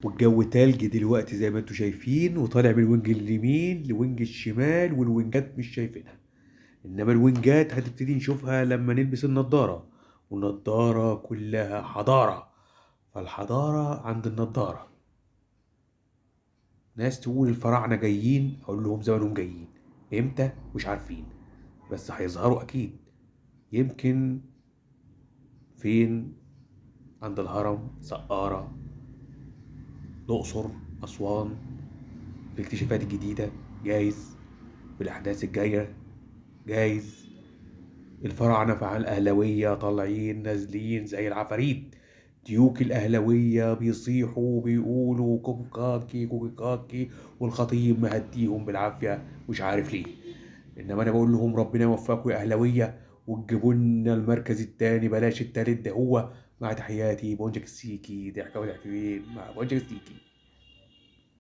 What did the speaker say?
والجو تلج دلوقتي زي ما انتوا شايفين، وطالع من الوينج اليمين لوينج الشمال، والوينجات مش شايفينها. انما الوينجات هتبتدي نشوفها لما نلبس النضارة، والنضارة كلها حضارة. فالحضارة عند النضارة. ناس تقول الفراعنة جايين، اقول لهم زمانهم جايين. امتى مش عارفين، بس هيظهروا اكيد. يمكن فين؟ عند الهرم، سقارة، الأقصر، أسوان، في الاكتشافات الجديدة، جايز، في الأحداث الجاية، جايز. الفراعنة فعل الأهلوية طالعين نازلين زي العفاريت. ديوك الأهلوية بيصيحوا وبيقولوا كوكاكي كوكاكي، والخطيب مهديهم بالعافية مش عارف ليه. إنما أنا بقول لهم ربنا يوفقكم يا أهلوية، وتجيبوا لنا المركز التاني، بلاش التالت ده. هو مع تحياتي بونجك السيكي ضحكة وضحكتين مع بونجك السيكي.